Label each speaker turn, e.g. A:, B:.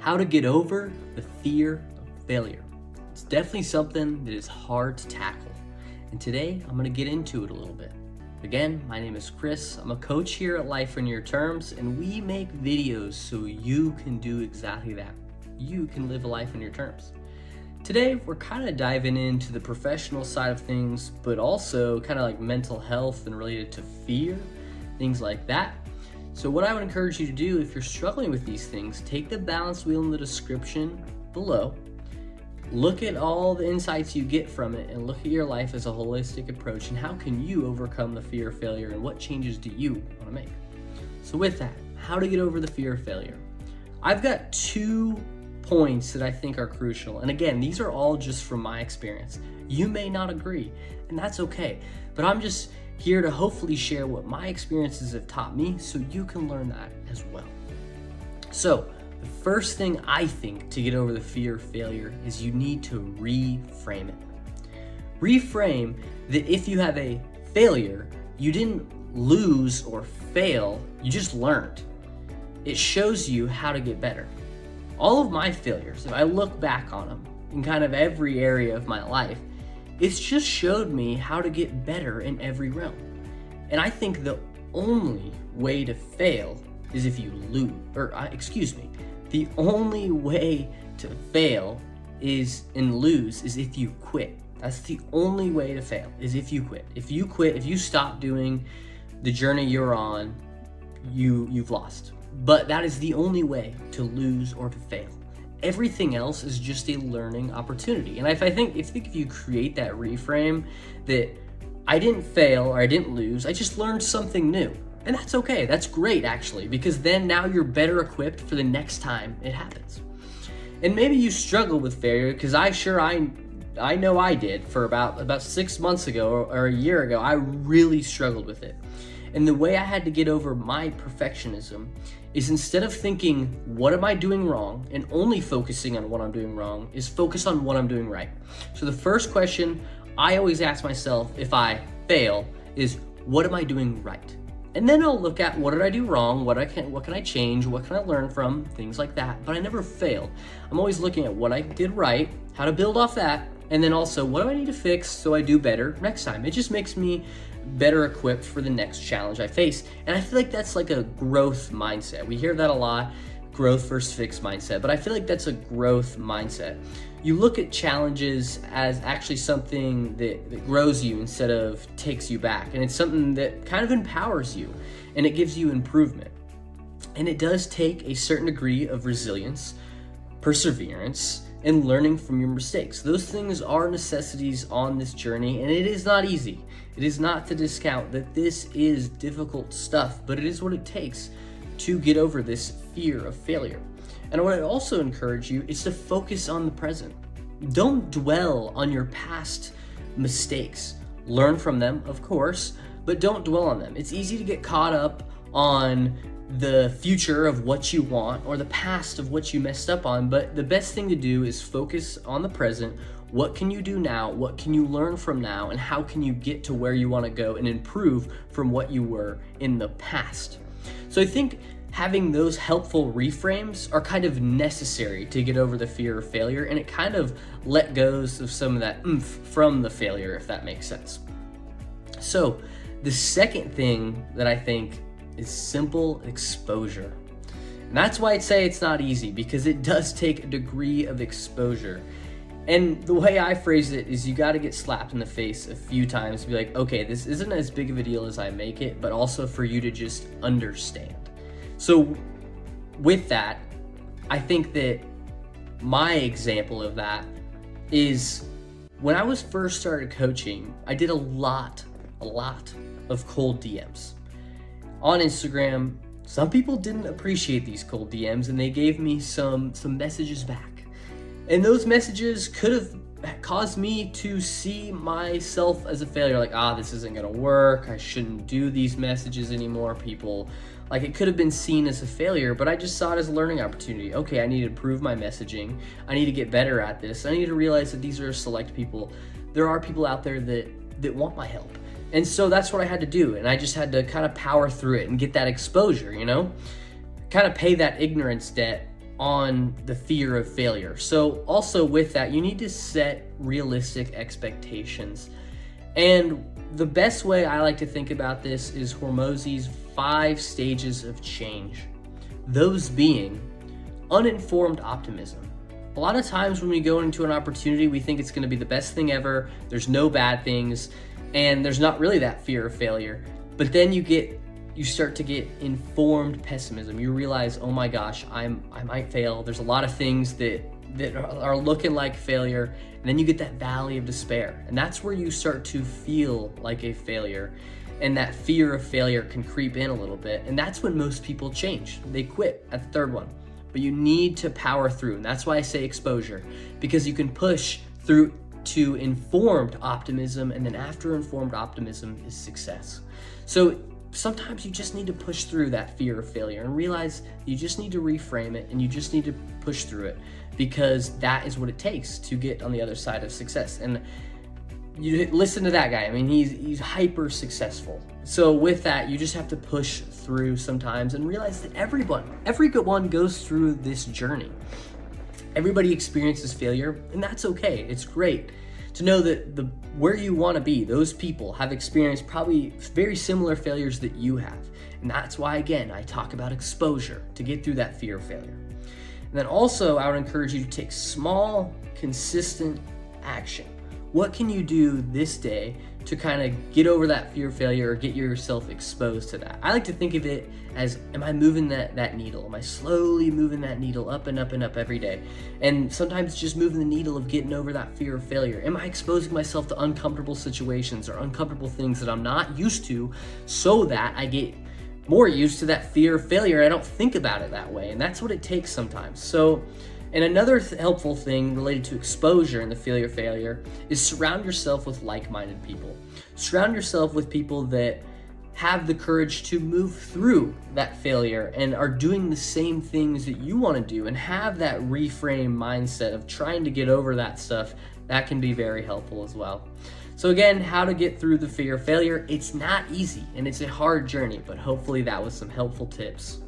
A: how to get over the fear of failure. It's definitely something that is hard to tackle, and today I'm going to get into it a little bit. Again, my name is Chris. I'm a coach here at Life on Your Terms, and we make videos so you can do exactly that. You can live a life on your terms. Today, we're kind of diving into the professional side of things, but also kind of like mental health and related to fear, things like that. So what I would encourage you to do if you're struggling with these things, take the balance wheel in the description below, look at all the insights you get from it, and look at your life as a holistic approach and how can you overcome the fear of failure and what changes do you want to make. So with that, how to get over the fear of failure. I've got 2 points that I think are crucial. And again, these are all just from my experience. You may not agree, and that's okay. But I'm just here to hopefully share what my experiences have taught me so you can learn that as well. So the first thing I think to get over the fear of failure is you need to reframe it. Reframe that if you have a failure, you didn't lose or fail, you just learned. It shows you how to get better. All of my failures, if I look back on them in kind of every area of my life, it's just showed me how to get better in every realm. And I think the only way to fail is if you lose, the only way to fail is and lose is if you quit. That's the only way to fail, is if you quit. If you quit, if you stop doing the journey you're on, you've lost. But that is the only way to lose or to fail. Everything else is just a learning opportunity. And if you create that reframe that I didn't fail or I didn't lose, I just learned something new. And that's okay. That's great actually, because then now you're better equipped for the next time it happens. And maybe you struggle with failure, because I know I did for about 6 months ago or a year ago. I really struggled with it. And the way I had to get over my perfectionism is, instead of thinking, what am I doing wrong, and only focusing on what I'm doing wrong, is focus on what I'm doing right. So the first question I always ask myself if I fail is, what am I doing right? And then I'll look at, what did I do wrong? What can I change? What can I learn from? Things like that. But I never fail. I'm always looking at what I did right, how to build off that, and then also, what do I need to fix so I do better next time? It just makes me better equipped for the next challenge I face. And I feel like that's like a growth mindset. We hear that a lot, growth versus fixed mindset, but I feel like that's a growth mindset. You look at challenges as actually something that grows you instead of takes you back. And it's something that kind of empowers you and it gives you improvement. And it does take a certain degree of resilience, perseverance, and learning from your mistakes. Those things are necessities on this journey, and it is not easy. It is not to discount that this is difficult stuff, but it is what it takes to get over this fear of failure. And what I also encourage you is to focus on the present. Don't dwell on your past mistakes. Learn from them, of course, but don't dwell on them. It's easy to get caught up on the future of what you want or the past of what you messed up on, but the best thing to do is focus on the present. What can you do now? What can you learn from now? And how can you get to where you want to go and improve from what you were in the past? So I think having those helpful reframes are kind of necessary to get over the fear of failure, and it kind of let goes of some of that oomph from the failure, if that makes sense. So the second thing that I think is simple exposure. And that's why I'd say it's not easy, because it does take a degree of exposure. And the way I phrase it is, you got to get slapped in the face a few times to be like, okay, this isn't as big of a deal as I make it, but also for you to just understand. So with that, I think that my example of that is when I was first started coaching, I did a lot of cold DMs. On Instagram, some people didn't appreciate these cold DMs, and they gave me some messages back. And those messages could have caused me to see myself as a failure, like, this isn't gonna work, I shouldn't do these messages anymore, people. Like, it could have been seen as a failure, but I just saw it as a learning opportunity. Okay, I need to improve my messaging, I need to get better at this, I need to realize that these are select people. There are people out there that want my help. And so that's what I had to do. And I just had to kind of power through it and get that exposure, kind of pay that ignorance debt on the fear of failure. So also with that, you need to set realistic expectations. And the best way I like to think about this is Hormozi's 5 stages of change. Those being uninformed optimism. A lot of times when we go into an opportunity, we think it's going to be the best thing ever. There's no bad things, and there's not really that fear of failure. But then you start to get informed pessimism. You realize, oh my gosh, I might fail. There's a lot of things that are looking like failure. And then you get that valley of despair. And that's where you start to feel like a failure. And that fear of failure can creep in a little bit. And that's when most people change. They quit at the third one. But you need to power through. And that's why I say exposure, because you can push through to informed optimism. And then after informed optimism is success. So sometimes you just need to push through that fear of failure and realize you just need to reframe it, and you just need to push through it, because that is what it takes to get on the other side of success. And you listen to that guy. I mean, he's hyper successful. So with that, you just have to push through sometimes and realize that every good one goes through this journey. Everybody experiences failure, and that's okay. It's great to know that where you want to be, those people have experienced probably very similar failures that you have. And that's why, again, I talk about exposure to get through that fear of failure. And then also, I would encourage you to take small, consistent action. What can you do this day to kind of get over that fear of failure or get yourself exposed to that? I like to think of it as, am I moving that needle? Am I slowly moving that needle up and up and up every day? And sometimes just moving the needle of getting over that fear of failure. Am I exposing myself to uncomfortable situations or uncomfortable things that I'm not used to, so that I get more used to that fear of failure? I don't think about it that way. And that's what it takes sometimes. So, and another helpful thing related to exposure and the fear of failure is surround yourself with like-minded people. Surround yourself with people that have the courage to move through that failure and are doing the same things that you want to do, and have that reframe mindset of trying to get over that stuff. That can be very helpful as well. So again, how to get through the fear of failure. It's not easy and it's a hard journey, but hopefully that was some helpful tips.